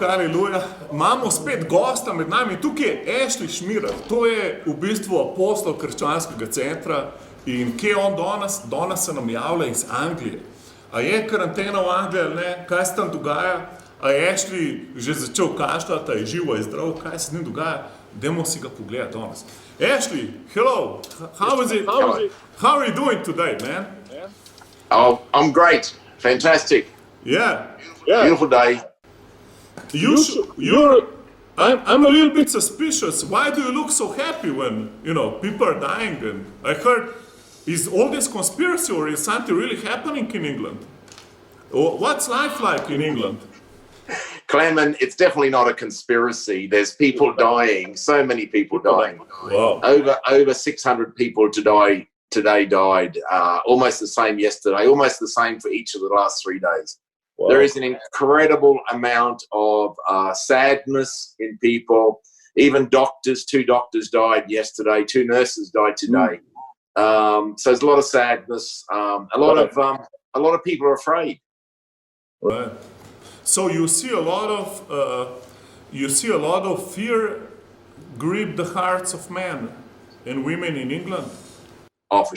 haleluja. Imamo spet gosta med nami. Tukaj je Schmierer. To je v bistvu apostol krščanskega centra. In kje je on danes? Danes se nam javlja iz Anglije. A je karantena v Angliji ali ne? Kaj se tam dogaja? A je že začel kašljati, a je živo, je zdrav? Kaj se z njim dogaja? Dajmo si ga pogledati danes. Ashley, hello. How is it? How are you doing today, man? Oh, I'm great. Fantastic. Yeah. Beautiful day. I'm a little bit suspicious. Why do you look so happy when, people are dying? And I heard, is all this conspiracy or is something really happening in England? What's life like in England? Clement, it's definitely not a conspiracy. There's people dying, so many people dying. Wow. Over 600 people today died, almost the same yesterday, almost the same for each of the last 3 days. Wow. There is an incredible amount of sadness in people. Even doctors, 2 doctors died yesterday, 2 nurses died today. So there's a lot of sadness. A lot of people are afraid. Right. So you see a lot of fear grip the hearts of men and women in England. Oh, for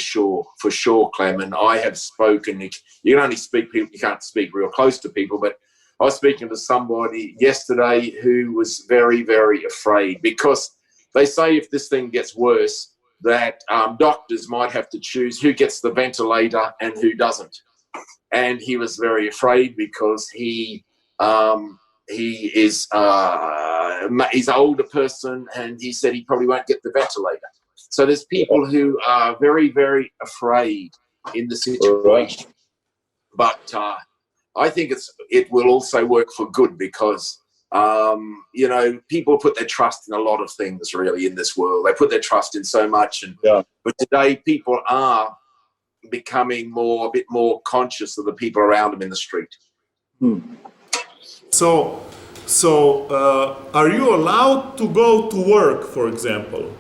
sure, Clement. I have spoken. You can only speak people. You can't speak real close to people. But I was speaking to somebody yesterday who was very, very afraid because they say if this thing gets worse, that doctors might have to choose who gets the ventilator and who doesn't. And he was very afraid because he's an older person, and he said he probably won't get the ventilator. So there's people who are very, very afraid in the situation. But I think it will also work for good because, people put their trust in a lot of things really in this world. They put their trust in so much. But today people are becoming a bit more conscious of the people around them in the street. So are you allowed to go to work, for example?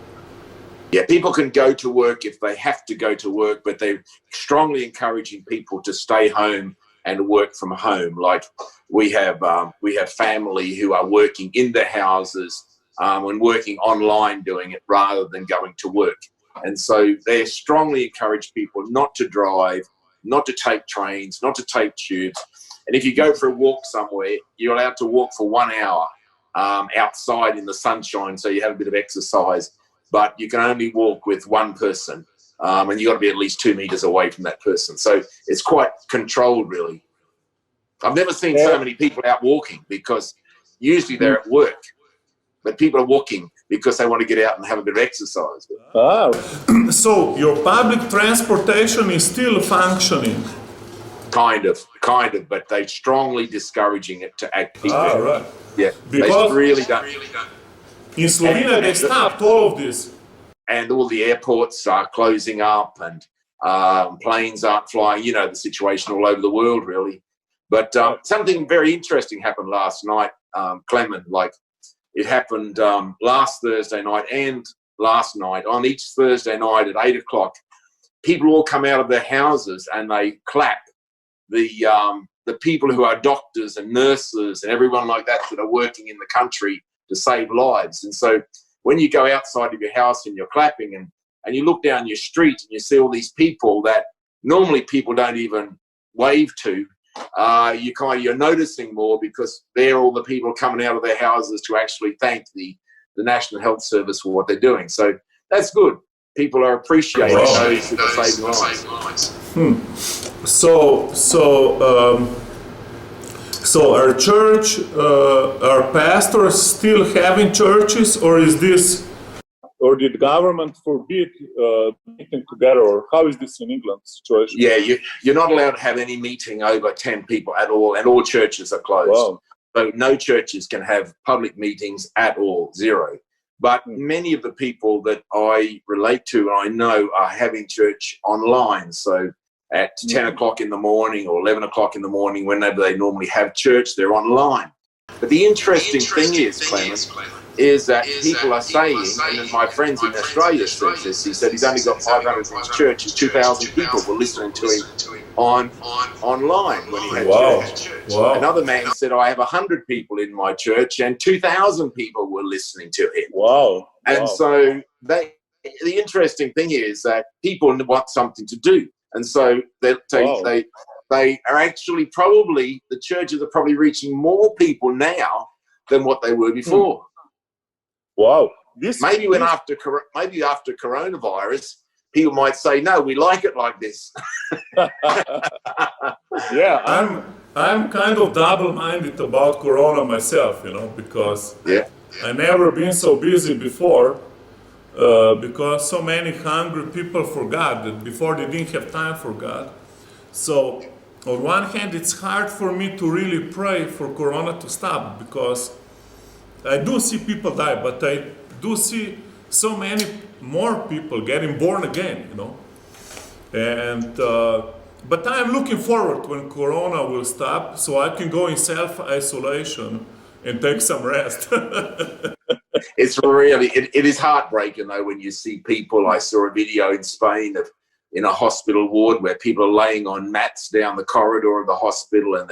Yeah, people can go to work if they have to go to work, but they're strongly encouraging people to stay home and work from home. Like we have family who are working in their houses and working online doing it rather than going to work. And so they strongly encourage people not to drive, not to take trains, not to take tubes. And if you go for a walk somewhere, you're allowed to walk for 1 hour outside in the sunshine, so you have a bit of exercise. But you can only walk with one person, and you've got to be at least 2 meters away from that person. So it's quite controlled, really. I've never seen so many people out walking because usually they're at work, but people are walking because they want to get out and have a bit of exercise. So your public transportation is still functioning? Kind of, but they're strongly discouraging it to act people. Right. Yeah, because they really don't. In Slovenia, they stopped all of this. And all the airports are closing up and planes aren't flying. You know the situation all over the world, really. But something very interesting happened last night, Clement. Like it happened last Thursday night and last night. On each Thursday night at 8 o'clock, people all come out of their houses and they clap. The people who are doctors and nurses and everyone like that are working in the country to save lives. And so when you go outside of your house and you're clapping and you look down your street and you see all these people that normally people don't even wave to, you're noticing more because they're all the people coming out of their houses to actually thank the National Health Service for what they're doing. So that's good. People are appreciating those who are saving lives. So our church, our pastors still having churches, or is this, or did government forbid meeting together, or how is this in England situation? Yeah, you're not allowed to have any meeting over 10 people at all, and all churches are closed. Wow. So no churches can have public meetings at all, 0. But many of the people that I relate to and I know are having church online. So at 10 o'clock in the morning or 11 o'clock in the morning, whenever they normally have church, they're online. But the interesting thing is, Clement, is that people are saying, and then my friends in Australia says this, he said he's only got 500 in his church and 2,000 people were listening to him online when he had church. Wow. Another man said, I have 100 people in my church and 2,000 people were listening to him. Wow. And so the interesting thing is that people want something to do. And so they are actually probably, the churches are probably reaching more people now than what they were before. Wow. Maybe after coronavirus, people might say, no, we like it like this. Yeah, I'm kind of double-minded about Corona myself, because I never been so busy before, because so many hungry people for God that before they didn't have time for God. So on one hand, it's hard for me to really pray for Corona to stop, because I do see people die, but I do see so many more people getting born again, And but I'm looking forward when Corona will stop, so I can go in self-isolation and take some rest. It's really, it is heartbreaking though when you see people. I saw a video in Spain in a hospital ward where people are laying on mats down the corridor of the hospital and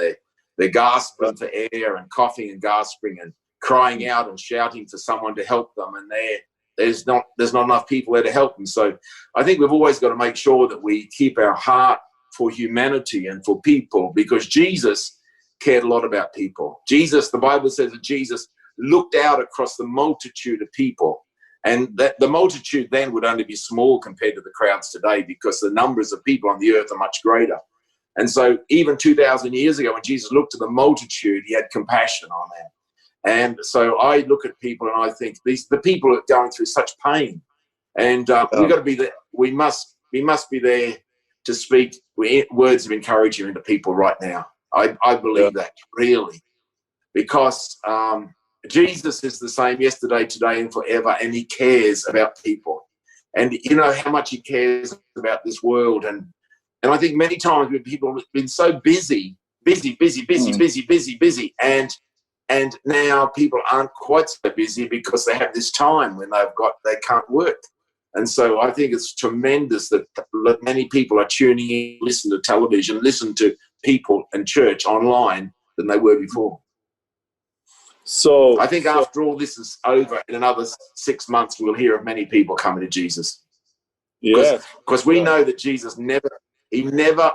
they're gasping for air and coughing and gasping and crying out and shouting for someone to help them, and there's not enough people there to help them. So I think we've always got to make sure that we keep our heart for humanity and for people, because Jesus cared a lot about people. The Bible says that Jesus looked out across the multitude of people, and that the multitude then would only be small compared to the crowds today, because the numbers of people on the earth are much greater. And so even 2,000 years ago, when Jesus looked at the multitude, he had compassion on them. And so I look at people and I think the people are going through such pain, and we've got to be there. We must be there to speak words of encouragement to people right now. I believe that really, because Jesus is the same yesterday, today, and forever, and he cares about people. And you know how much he cares about this world. And I think many times when people have been so busy, and now people aren't quite so busy because they have this time when they can't work. And so I think it's tremendous that many people are tuning in, listen to television, listen to people and church online than they were before. So I think after all this is over, in another 6 months, we'll hear of many people coming to Jesus. Yes, because we know that Jesus never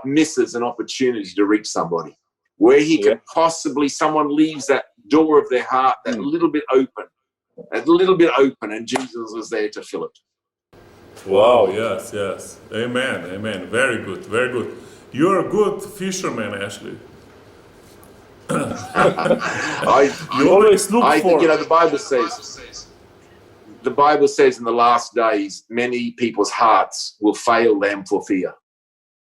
misses an opportunity to reach somebody. Where he can possibly, someone leaves that door of their heart that little bit open, and Jesus is there to fill it. Wow, yes. Amen. Very good. You're a good fisherman, Ashley. You always look for... the Bible says in the last days, many people's hearts will fail them for fear.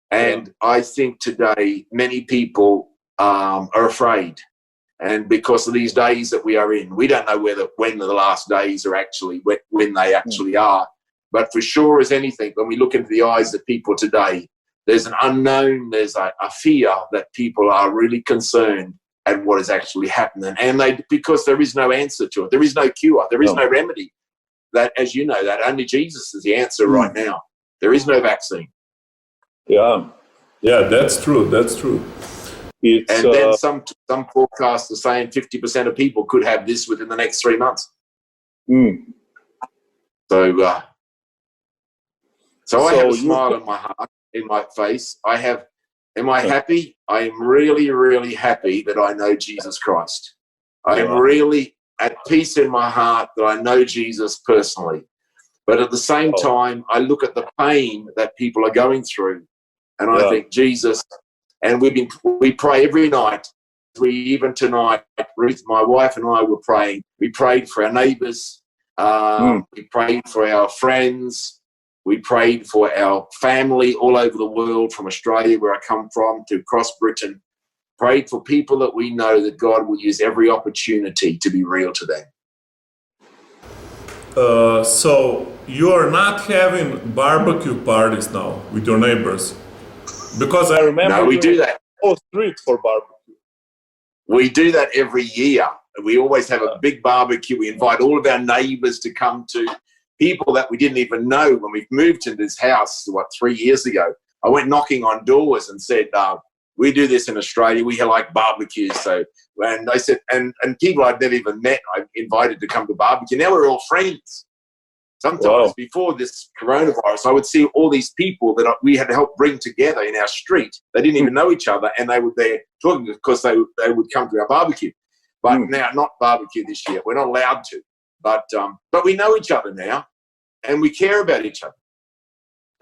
And I think today, many people are afraid. And because of these days that we are in, we don't know when the last days are actually, when they actually are. But for sure as anything, when we look into the eyes of people today, there's an unknown, there's a fear that people are really concerned at what is actually happening. And because there is no answer to it, there is no cure, there is no remedy. That, as you know, that only Jesus is the answer right now. There is no vaccine. Yeah, that's true. And then some forecasts are saying 50% of people could have this within the next 3 months. So I have a smile on my heart, in my face. Am I happy? I am really, really happy that I know Jesus Christ. I am really at peace in my heart that I know Jesus personally. But at the same time, I look at the pain that people are going through, and I think, Jesus, and we pray every night. Even tonight, Ruth, my wife, and I were praying. We prayed for our neighbours. We prayed for our friends. We prayed for our family all over the world, from Australia, where I come from, to across Britain. Prayed for people that we know that God will use every opportunity to be real to them. So you are not having barbecue parties now with your neighbors? Because I remember we do that. Whole street for barbecue. We do that every year. We always have a big barbecue. We invite all of our neighbours to come, to people that we didn't even know. When we moved into this house, 3 years ago, I went knocking on doors and said, we do this in Australia. We like barbecues. So, and they said, and people I'd never even met, I invited to come to barbecue. Now we're all friends. Sometimes before this coronavirus, I would see all these people that we had to help bring together in our street. They didn't even know each other, and they were there talking because they would come to our barbecue. But now, not barbecue this year. We're not allowed to. But we know each other now, and we care about each other.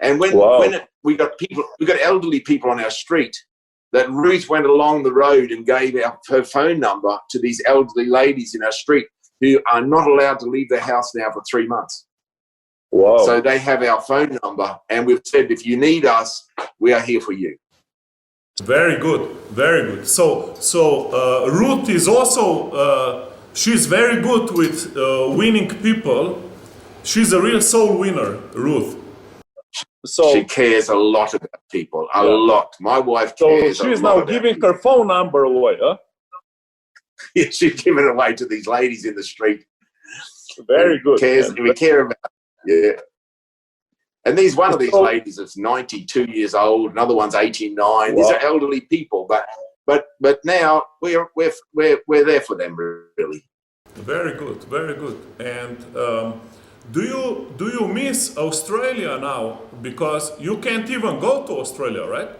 And we got elderly people on our street that Ruth went along the road and gave her phone number to these elderly ladies in our street who are not allowed to leave their house now for 3 months. Wow. So they have our phone number, and we've said, if you need us, we are here for you. Very good, very good. So Ruth is also, she's very good with winning people. She's a real soul winner, Ruth. So she cares a lot about people, a lot. My wife cares. So she's now giving her phone number away, huh? Yeah, she's giving it away to these ladies in the street. Very good. We care about. Yeah. And one of these ladies is 92 years old. Another one's 89. Wow. These are elderly people, but now we're there for them, really. Very good, very good. And do you miss Australia now? Because you can't even go to Australia, right?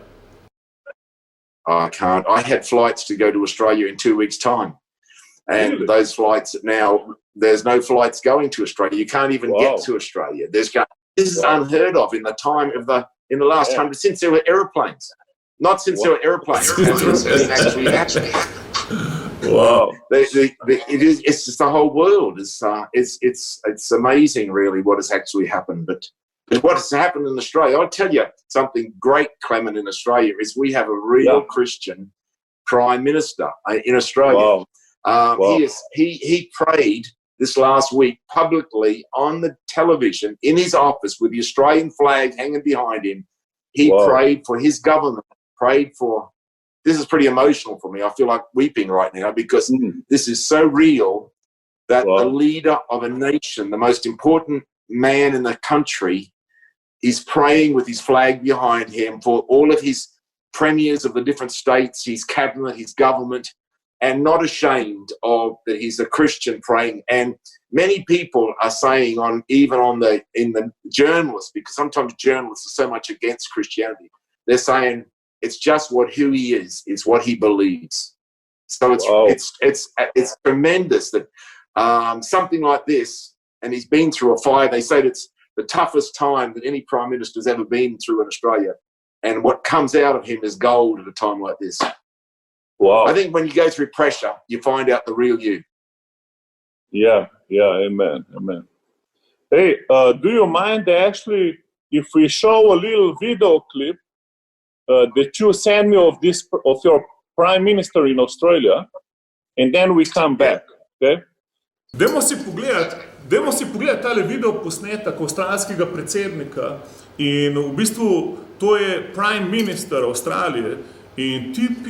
I can't. I had flights to go to Australia in 2 weeks' time. And really? Those flights now, there's no flights going to Australia. You can't even get to Australia. This is unheard of in the last 100, since there were airplanes. Not since there were airplanes. It's actually happening. Wow. It's just the whole world. It's amazing, really, what has actually happened. But what has happened in Australia, I'll tell you something great, Clement, in Australia, is we have a real Christian Prime Minister in Australia. Wow. He prayed this last week publicly on the television in his office with the Australian flag hanging behind him. He prayed for his government, this is pretty emotional for me. I feel like weeping right now because this is so real that the leader of a nation, the most important man in the country, is praying with his flag behind him for all of his premiers of the different states, his cabinet, his government, and not ashamed of that he's a Christian praying. And many people are saying in the journalists, because sometimes journalists are so much against Christianity, they're saying it's just who he is what he believes. So it's tremendous that something like this, and he's been through a fire. They say it's the toughest time that any Prime Minister's ever been through in Australia. And what comes out of him is gold at a time like this. Wow. I think when you go through pressure, you find out the real you. Yeah, amen. Hey, do you mind actually if we show a little video clip that you send me of your Prime Minister in Australia, and then we come back, okay? Dajmo si pogledati tale video posnetek avstralskega predsednika in v bistvu to je Prime Minister Avstralije in tip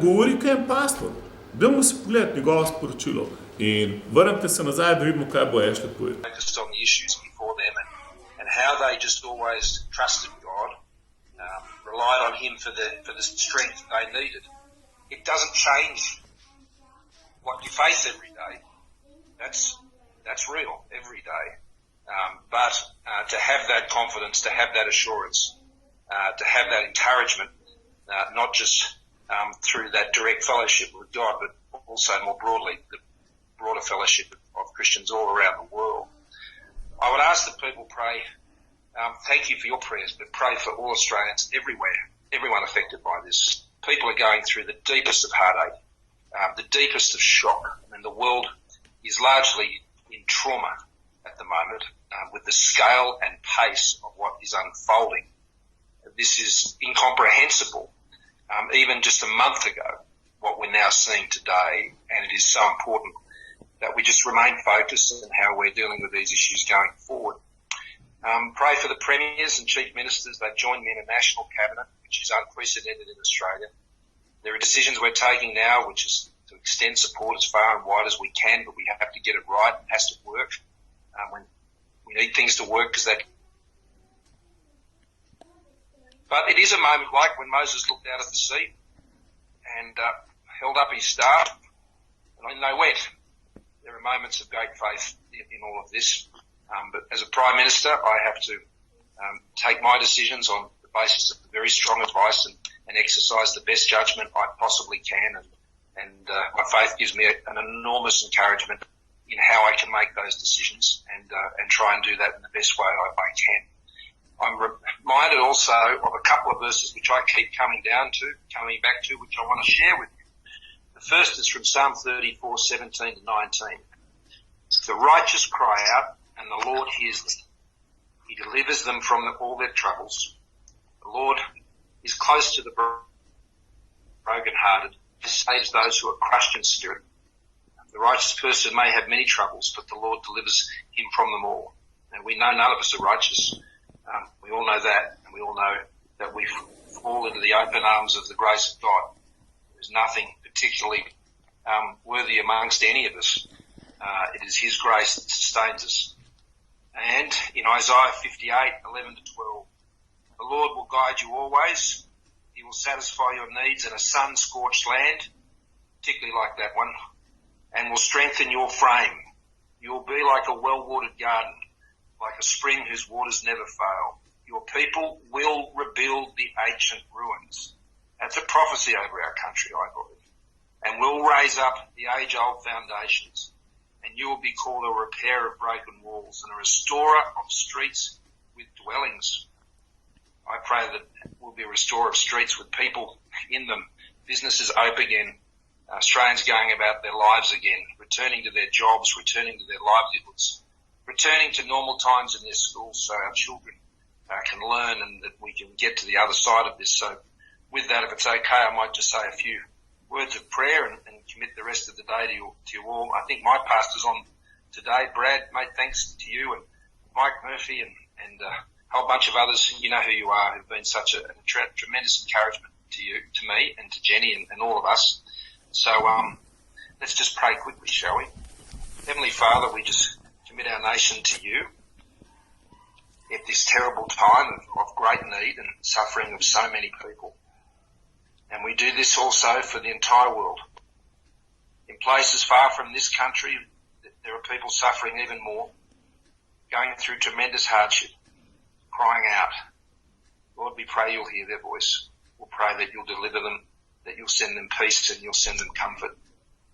govori kaj en pastor. Dajmo si pogledati njegovo sporočilo in vrnite se nazaj, da vidimo, kaj bo Ashley povedal. Focused on the issues before them and how they just always trusted God, relied on Him for the strength they needed. It doesn't change what you face every day. That's real every day. But to have that confidence, to have that assurance, to have that encouragement, not just through that direct fellowship with God, but also more broadly, the broader fellowship of Christians all around the world. I would ask that people pray, thank you for your prayers, but pray for all Australians everywhere, everyone affected by this. People are going through the deepest of heartache, the deepest of shock. I mean, the world is largely in trauma at the moment with the scale and pace of what is unfolding. This is incomprehensible. Even just a month ago, what we're now seeing today, and it is so important that we just remain focused on how we're dealing with these issues going forward. Pray for the premiers and chief ministers. They've joined me in a national cabinet, which is unprecedented in Australia. There are decisions we're taking now, which is to extend support as far and wide as we can, but we have to get it right. It has to work. When we need things to work because But it is a moment like when Moses looked out at the sea and held up his staff, and they went. There are moments of great faith in all of this. But as a Prime Minister, I have to take my decisions on the basis of very strong advice and exercise the best judgment I possibly can. And my faith gives me an enormous encouragement in how I can make those decisions and try and do that in the best way I can. I'm reminded also of a couple of verses which I keep coming back to, which I want to share with you. The first is from Psalm 34, 17 to 19. The righteous cry out, and the Lord hears them. He delivers them from all their troubles. The Lord is close to the brokenhearted. He saves those who are crushed in spirit. The righteous person may have many troubles, but the Lord delivers him from them all. And we know none of us are righteous. We all know that, and we all know that we fall into the open arms of the grace of God. There's nothing particularly worthy amongst any of us. It is his grace that sustains us. And in Isaiah 58, 11 to 12, the Lord will guide you always. He will satisfy your needs in a sun-scorched land, particularly like that one, and will strengthen your frame. You will be like a well-watered garden, like a spring whose waters never fail. Your people will rebuild the ancient ruins. That's a prophecy over our country, I believe. And will raise up the age-old foundations. And you will be called a repairer of broken walls and a restorer of streets with dwellings. I pray that we'll be a restorer of streets with people in them, businesses open again, Australians going about their lives again, returning to their jobs, returning to their livelihoods, returning to normal times in their schools so our children can learn and that we can get to the other side of this. So with that, if it's okay, I might just say a few words of prayer and commit the rest of the day to you all. I think my pastor's on today. Brad, mate, thanks to you and Mike Murphy and a whole bunch of others. You know who you are, who've been such a tremendous encouragement to me and to Jenny and all of us. So let's just pray quickly, shall we? Heavenly Father, we just commit our nation to you at this terrible time of great need and suffering of so many people. And we do this also for the entire world. In places far from this country, there are people suffering even more, going through tremendous hardship, crying out. Lord, we pray you'll hear their voice. We'll pray that you'll deliver them, that you'll send them peace and you'll send them comfort,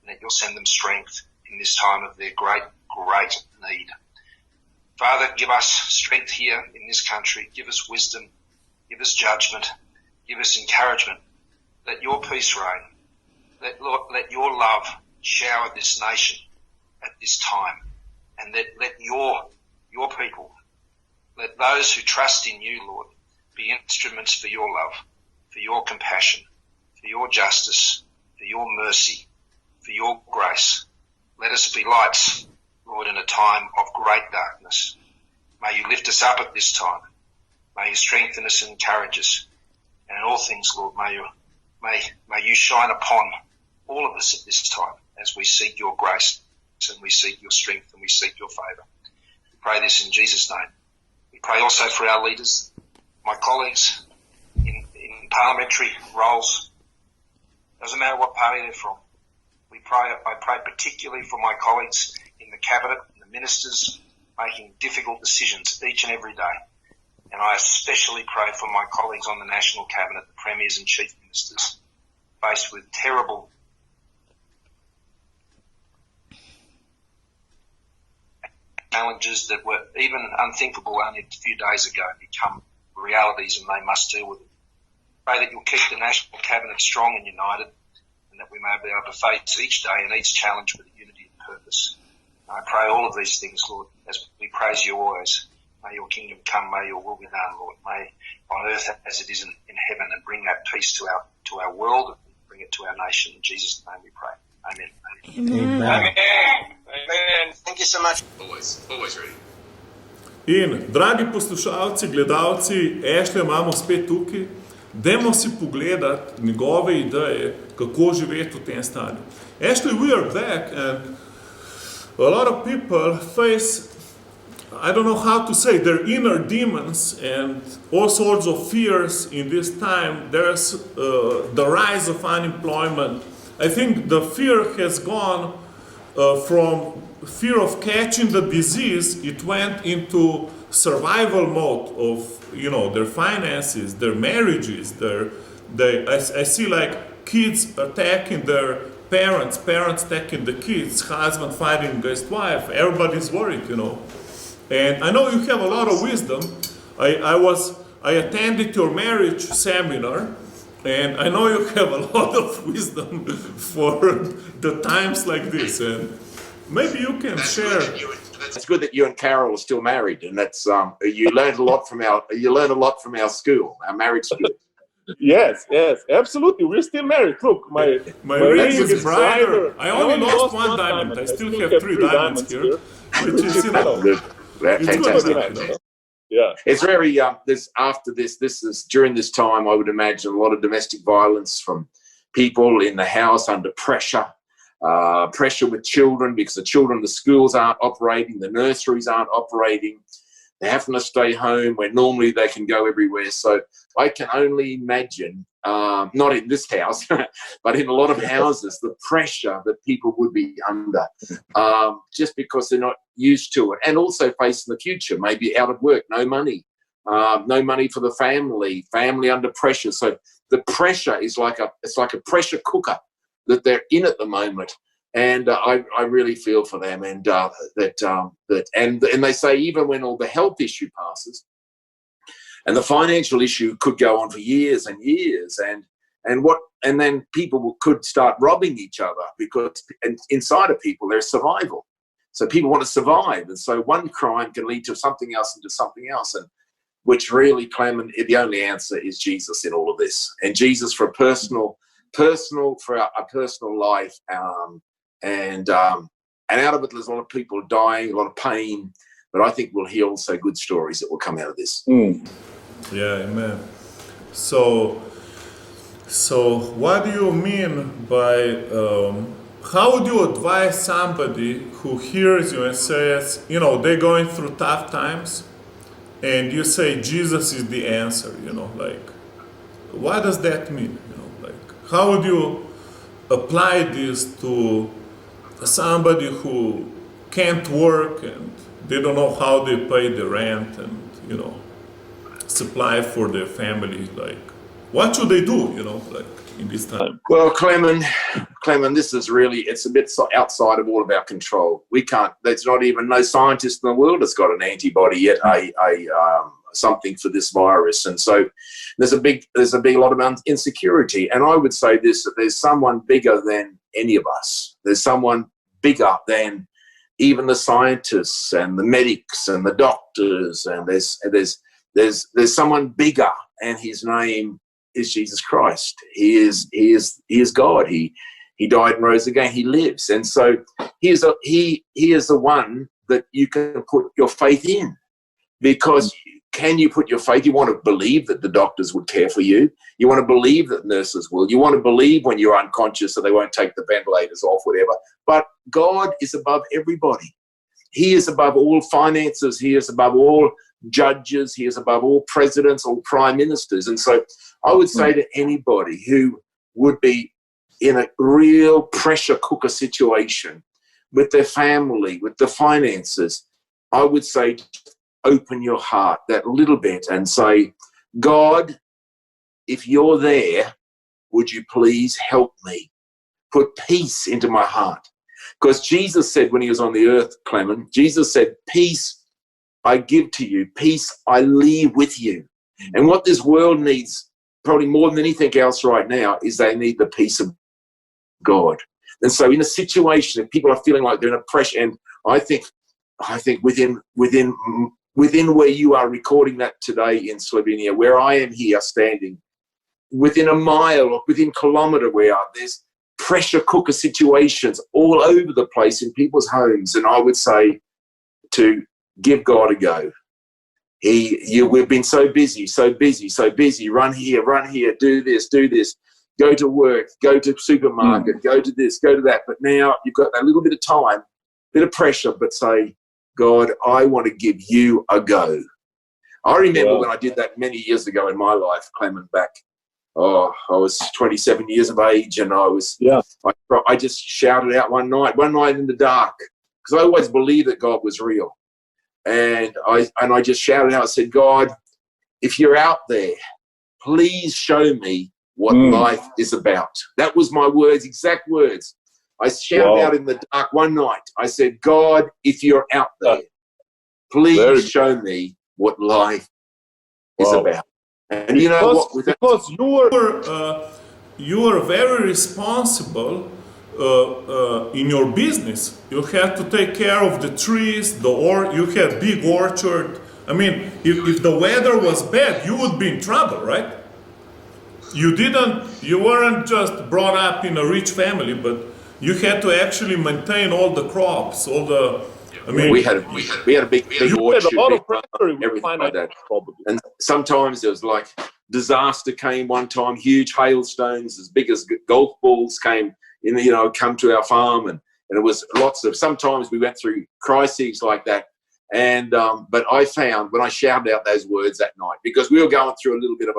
and that you'll send them strength in this time of their great, great need. Father, give us strength here in this country. Give us wisdom. Give us judgment. Give us encouragement. Let your peace reign. Let your love shower this nation at this time. And let your people, let those who trust in you, Lord, be instruments for your love, for your compassion, for your justice, for your mercy, for your grace. Let us be lights, Lord, in a time of great darkness. May you lift us up at this time. May you strengthen us and encourage us. And in all things, Lord, may you shine upon all of us at this time as we seek your grace and we seek your strength and we seek your favour. We pray this in Jesus' name. We pray also for our leaders, my colleagues in parliamentary roles. Doesn't matter what party they're from. I pray particularly for my colleagues in the cabinet and the ministers making difficult decisions each and every day. And I especially pray for my colleagues on the national cabinet, the premiers and chief ministers, faced with terrible challenges that were even unthinkable only a few days ago become realities and they must deal with it. Pray that you'll keep the national cabinet strong and united and that we may be able to face each day and each challenge with unity and purpose. And I pray all of these things, Lord, as we praise you always. May your kingdom come, may your will be done, Lord. May on earth as it is in heaven, and bring that peace to our world and bring it to our nation. In Jesus' name we pray. Amen. Amen. Amen. Amen. Thank you so much. Always ready. In, dragi poslušalci, gledalci, Ashley imamo spet tukaj. Dajmo si pogledati njegove ideje, kako živeti v tem stanju. Actually, we are back, and a lot of people face, I don't know how to say, their inner demons and all sorts of fears in this time. There's the rise of unemployment. I think the fear has gone from fear of catching the disease, it went into survival mode of, you know, their finances, their marriages, I see like kids attacking their parents, parents attacking the kids, husband fighting against wife, everybody's worried, you know. And I know you have a lot of wisdom. I attended your marriage seminar, and I know you have a lot of wisdom for the times like this. And maybe you can share. It's good that you and Carol are still married, and that's you learned a lot from our school, our marriage school. Yes, absolutely. We're still married. Look, my ring is brighter. I only lost one diamond. I still have 3 diamonds here, which is, you know, Fantastic. Yeah, it's very this is during this time, I would imagine a lot of domestic violence from people in the house under pressure with children, because the schools aren't operating, the nurseries aren't operating. They're having to stay home where normally they can go everywhere. So I can only imagine, not in this house, but in a lot of houses, the pressure that people would be under, just because they're not used to it. And also facing the future, maybe out of work, no money for the family under pressure. So the pressure is like a pressure cooker that they're in at the moment. And I really feel for them, and and they say even when all the health issue passes, and the financial issue could go on for years and years, and then people could start robbing each other, because inside of people there's survival. So people want to survive, and so one crime can lead to something else, and which really, Clement, the only answer is Jesus in all of this, and Jesus for a personal life. And out of it, there's a lot of people dying, a lot of pain, but I think we'll hear also good stories that will come out of this. Yeah, amen. So what do you mean by, how would you advise somebody who hears you and says, you know, they're going through tough times, and you say Jesus is the answer, you know, like, what does that mean? You know, like, how would you apply this to somebody who can't work and they don't know how they pay the rent and, you know, supply for their family? Like, what should they do, you know, like in this time? Well, Clement, this is really, it's a bit outside of all of our control. We can't, there's not even no scientist in the world that's got an antibody yet, something for this virus. And so there's a big lot of insecurity. And I would say this, that there's someone bigger than any of us. There's someone bigger than even the scientists and the medics and the doctors. And there's someone bigger, and his name is Jesus Christ. He is God. He died and rose again. He lives. And so he is the one that you can put your faith in, because can you put your faith? You want to believe that the doctors would care for you. You want to believe that nurses will. You want to believe when you're unconscious that they won't take the ventilators off, whatever. But God is above everybody. He is above all finances. He is above all judges. He is above all presidents, all prime ministers. And so I would say to anybody who would be in a real pressure cooker situation with their family, with the finances, I would say, open your heart that little bit and say, God, if you're there, would you please help me? Put peace into my heart. Because Jesus said when he was on the earth, Clement, Jesus said, peace I give to you, peace I leave with you. And what this world needs, probably more than anything else right now, is they need the peace of God. And so in a situation, if people are feeling like they're in a pressure, and I think within where you are recording that today in Slovenia, where I am here standing, within a mile or within kilometre where there's pressure cooker situations all over the place in people's homes. And I would say to give God a go. We've been so busy, run here, do this. go to work, go to supermarket, go to this, go to that. But now you've got a little bit of time, bit of pressure, but say, God, I want to give you a go. I remember when I did that many years ago in my life, Clement, back. I was 27 years of age, and I just shouted out one night in the dark, because I always believed that God was real. And I just shouted out, I said, God, if you're out there, please show me what life is about. That was my words, exact words. I shouted out in the dark one night. I said, God, if you're out there, please show me what life is about. And you know what? Because you were very responsible in your business. You had to take care of the trees, you had big orchard. I mean, if the weather was bad, you would be in trouble, right? You weren't just brought up in a rich family, but you had to actually maintain all the crops, we had a big orchard, had a lot of pressure, everything like that. And sometimes there was like disaster came one time, huge hailstones as big as golf balls came in, come to our farm, and it was sometimes we went through crises like that. And but I found when I shouted out those words that night, because we were going through a little bit of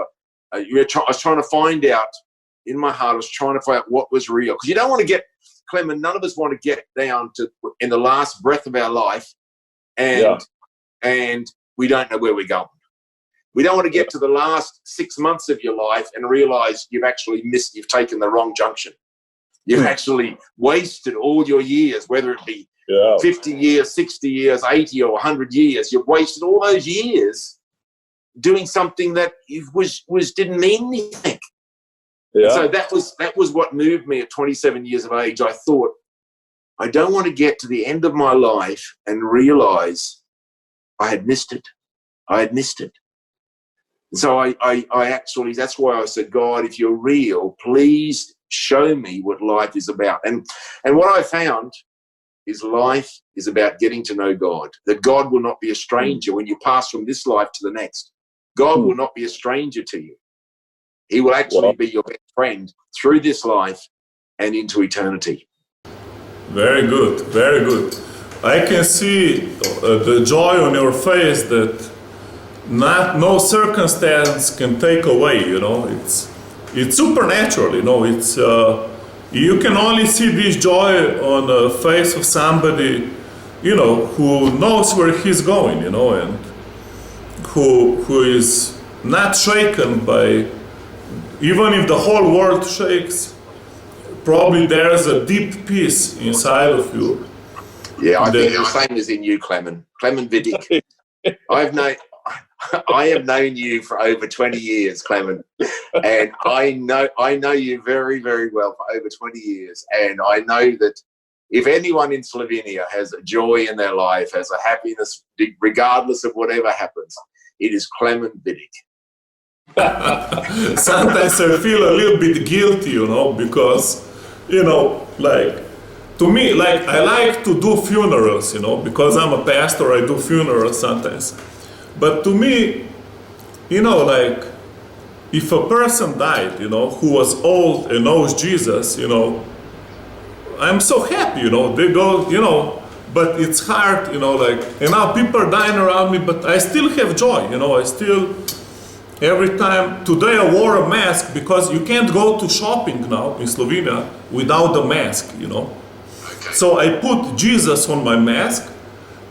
I was trying to find out in my heart, I was trying to find out what was real, because you don't want to get, Clement, none of us want to get down to in the last breath of our life and we don't know where we're going. We don't want to get to the last 6 months of your life and realize you've taken the wrong junction. You've actually wasted all your years, whether it be 50 years, 60 years, 80 or 100 years. You've wasted all those years doing something that didn't mean anything. So that was what moved me at 27 years of age. I thought, I don't want to get to the end of my life and realize I had missed it. So I actually, that's why I said, God, if you're real, please show me what life is about. And what I found is life is about getting to know God, that God will not be a stranger when you pass from this life to the next. God will not be a stranger to you. He will actually be your best friend through this life and into eternity. Very good, very good. I can see the joy on your face that no circumstance can take away. It's supernatural. It's you can only see this joy on the face of somebody, who knows where he's going, and who is not shaken by. Even if the whole world shakes, probably there's a deep peace inside of you. Yeah, I think the same as in you, Clement Vidic. I have known you for over 20 years, Clement, and I know you very, very well for over 20 years, and I know that if anyone in Slovenia has a joy in their life, has a happiness, regardless of whatever happens, it is Clement Vidic. Sometimes I feel a little bit guilty, because, to me, I like to do funerals, because I'm a pastor, I do funerals sometimes. But to me, if a person died, who was old and knows Jesus, I'm so happy, they go, but it's hard, and now people are dying around me, but I still have joy, every time. Today I wore a mask because you can't go to shopping now in Slovenia without the mask, Okay. So I put Jesus on my mask,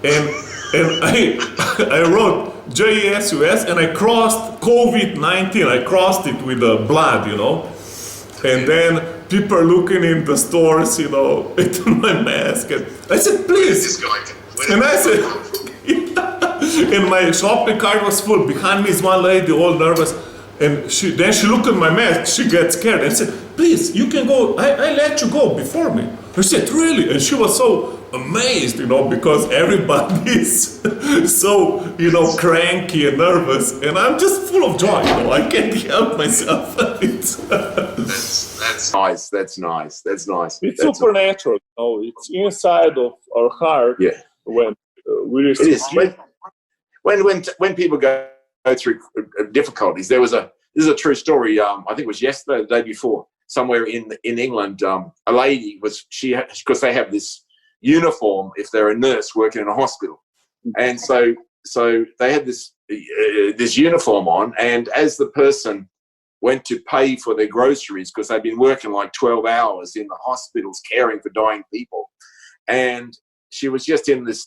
and I wrote Jesus, and I crossed COVID-19. I crossed it with the blood, And then people are looking in the stores, at my mask, and I said, please. And I said, and my shopping cart was full. Behind me is one lady, all nervous, and then she looked at my mask. She gets scared and said, "Please, you can go. I let you go before me." I said, "Really?" And she was so amazed, because everybody is so, cranky and nervous, and I'm just full of joy. I can't help myself. That's nice. That's nice. It's supernatural. It's inside of our heart. Yeah. When we receive. When people go through difficulties, this is a true story. I think it was yesterday, the day before. somewhere in England, a lady because they have this uniform if they're a nurse working in a hospital, and so they had this uniform on, and as the person went to pay for their groceries, because they'd been working like 12 hours in the hospitals caring for dying people, and she was just in this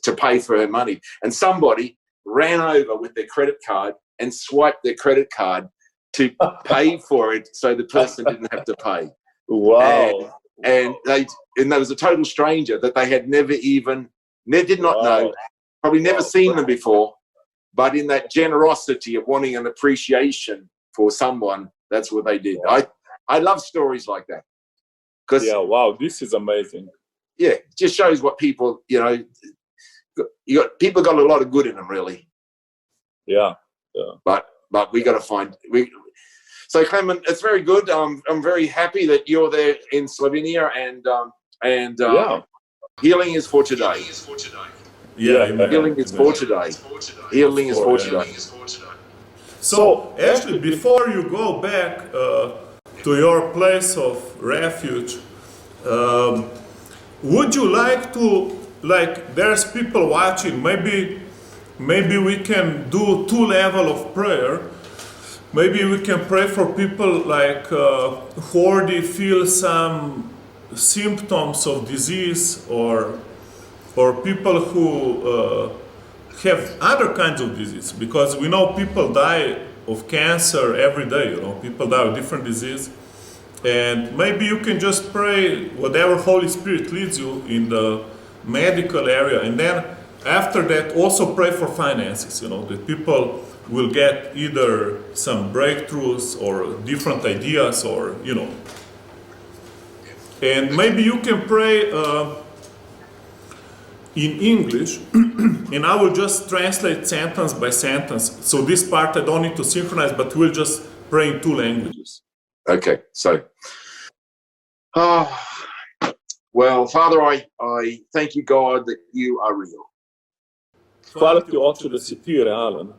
to pay for her money, and somebody ran over with their credit card and swiped their credit card to pay for it, so the person didn't have to pay. Wow! And there was a total stranger that they had did not know, probably never seen them before, but in that generosity of wanting an appreciation for someone, that's what they did. I love stories like that. Yeah, wow, this is amazing. Yeah, it just shows what people, people got a lot of good in them, really. Yeah. But we got to find. So Clement, it's very good. I'm very happy that you're there in Slovenia, and healing is for today. Yeah, healing is for today. Healing is for today. So, actually, before you go back to your place of refuge, would you like to, there's people watching, maybe we can do 2 levels of prayer. Maybe we can pray for people who already feel some symptoms of disease, or people who have other kinds of disease, because we know people die of cancer every day, people die of different disease. And maybe you can just pray whatever Holy Spirit leads you in the medical area, and then after that also pray for finances, that people will get either some breakthroughs or different ideas, or and maybe you can pray in English, and I will just translate sentence by sentence. So this part I don't need to synchronize, but we'll just pray in 2 languages. Okay, so, well, Father, I thank you, God, that you are real. Hvala ti, Oče, da si ti realen.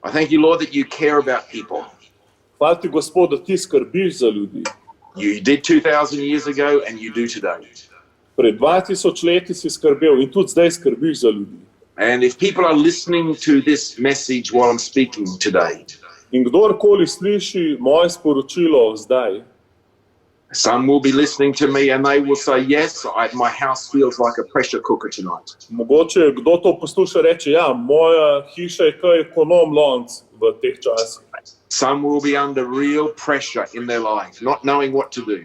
I thank you, Lord, that you care about people. Hvala ti, Gospod, da ti skrbiš za ljudi. You did 2,000 years ago, and you do today. Pred 2000 leti si skrbel in tudi zdaj skrbiš za ljudi. And if people are listening to this message while I'm speaking today, in kdorkoli sliši moje sporočilo zdaj, some will be listening to me and they will say, yes, my house feels like a pressure cooker tonight. Mogoče kdo to posluša reče, ja, moja hiša je kaj ekonom lonc v teh časih. Some will be under real pressure in their life, not knowing what to do.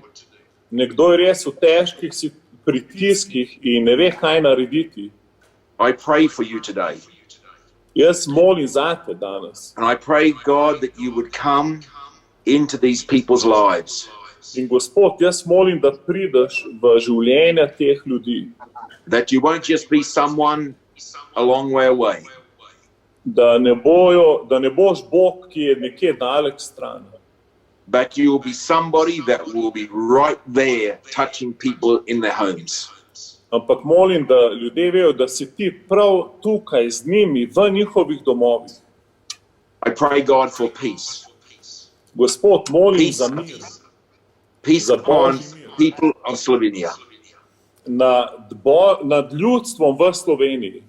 Nekdo je res v težkih pritiskih in ne ve, kaj narediti. I pray for you today. Jaz molim zate danes. And I pray, God, that you would come into these people's lives. In Gospod, jaz molim, da prideš v življenja teh ljudi. That you won't just be someone a long way away. Da ne boš Bog, ki je nekje daleč stran. But you will be somebody that will be right there touching people in their homes. Ampak molim, da ljudje vejo, da si ti prav tukaj z njimi v njihovih domovih. I pray, God, for peace. Gospod, molim za mir. Peace upon people of Slovenia. Nad ljudstvom v Sloveniji.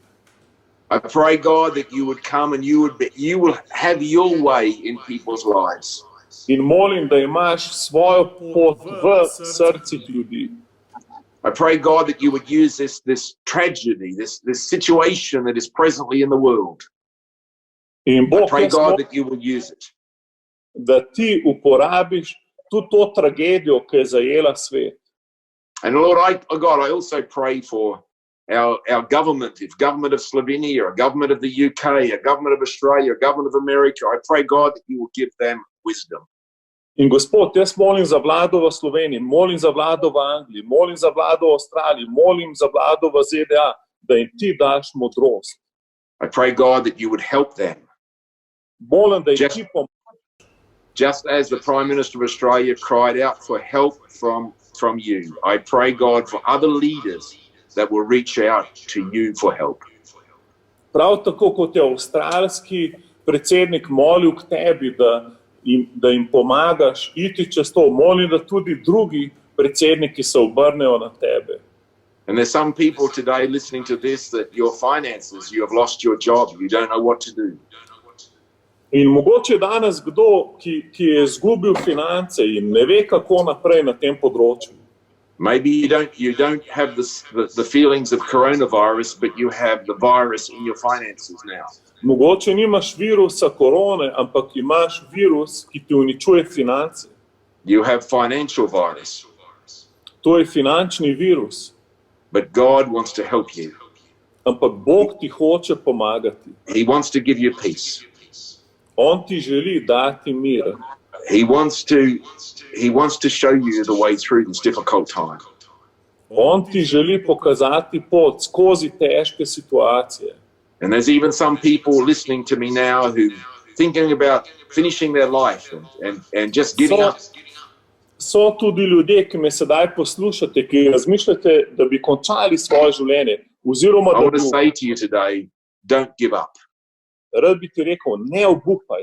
I pray, God, that you would come and you will have your way in people's lives. In molim, da imaš svojo pot v srcih ljudi. I pray, God, that you would use this tragedy, this situation that is presently in the world. In Bog, I pray, God, that you will use it. Da ti uporabiš tudi to tragedijo, ki je zajela svet. And Lord, God, I also pray for our government, if government of Slovenia, a government of the UK, a government of Australia, a government of America. I pray, God, that you will give them wisdom. In Gospod, jaz molim za vlado v Sloveniji, molim za vlado v Angliji, molim za vlado v Avstraliji, molim za vlado v ZDA, da jim ti daš modrost. I pray, God, that you would help them. Molim, da jim ti pomagaš. Just as the Prime Minister of Australia cried out for help from you, I pray, God, for other leaders that will reach out to you for help. Prav tako kot je avstralski predsednik molil k tebi, da in da jim pomagaš iti čez to. Molim, da tudi drugi predsedniki se obrnejo na tebe. And there's some people today listening to this that your finances, you have lost your job, you don't know what to do. In mogoče danes kdo, ki je izgubil finance in ne ve, kako naprej na tem področju. Maybe you don't have the feelings of coronavirus, but you have the virus in your finances now. Mogoče nimaš virusa korone, ampak imaš virus, ki ti uničuje finance. You have financial virus. To je finančni virus. But God wants to help you. Ampak Bog ti hoče pomagati. He wants to give you peace. On ti želi dati mir. He wants to show you the way through this difficult time. On ti želi pokazati pot skozi težke situacije. And there's even some people listening to me now who thinking about finishing their life and just giving up. So tudi ljudje, ki me sedaj poslušate, ki razmišljate, da bi končali svoje življenje, oziroma I da want to bi... say to you today, don't give up. Rad bi ti rekel, ne obupaj.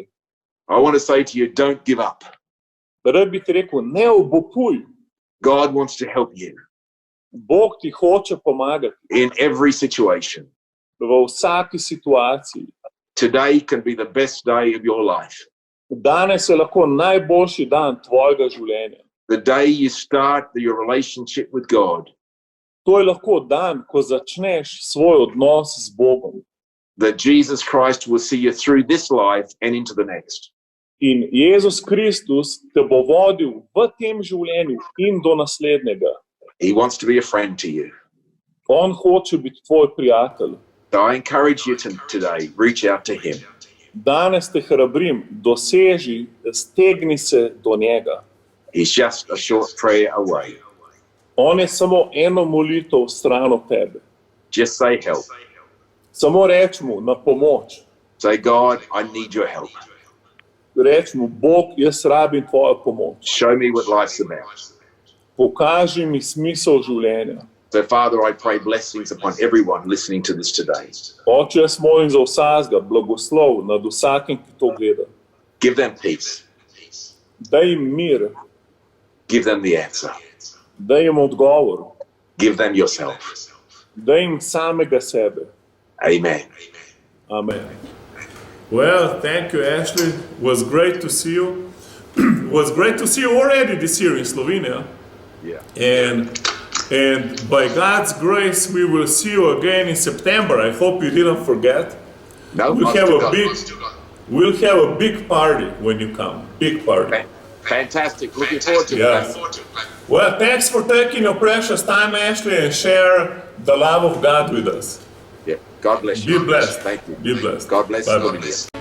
I want to say to you, don't give up. Rad bi ti rekel, ne obupuj. God wants to help you Bog ti hoče pomagati in every situation. v vsaki situaciji. Today can be the best day of your life. Danes je lahko najboljši dan tvojega življenja. The day you start your relationship with God. To je lahko dan, ko začneš svoj odnos z Bogom. That Jesus Christ will see you through this life and into the next. In Jezus Kristus te bo vodil v tem življenju in do naslednjega. He wants to be a friend to you. On hoče biti tvoj prijatelj. So I encourage you today, reach out to him. Danes te hrabrim, doseži, stegni se do njega. He's just a short prayer away. On je samo eno molitev stran od tebe. Just say help. Samo reč mu na pomoč. Say, God, I need your help. Reč mu, Bog, jaz rabim tvojo pomoč. Show me what life's about. Pokaži mi smisel življenja. So, Father, I pray blessings upon everyone listening to this today. Oče, jaz molim za vsakega, blagoslov nad vsakim, ki to gleda. Give them peace. Daj jim mir, Give them the answer. daj jim odgovor, Give them yourself. daj jim samega sebe. Amen. Amen. Well, thank you, Ashley. It was great to see you. It was great to see you already this year in Slovenia. Yeah. And by God's grace, we will see you again in September. I hope you didn't forget. No, We'll have a big party when you come. Big party. Fantastic. Looking forward to Yes. it. Well, thanks for taking your precious time, Ashley, and share the love of God with us. Yeah. God bless you. Be blessed. Thank you. Be blessed. God bless Bye-bye. you.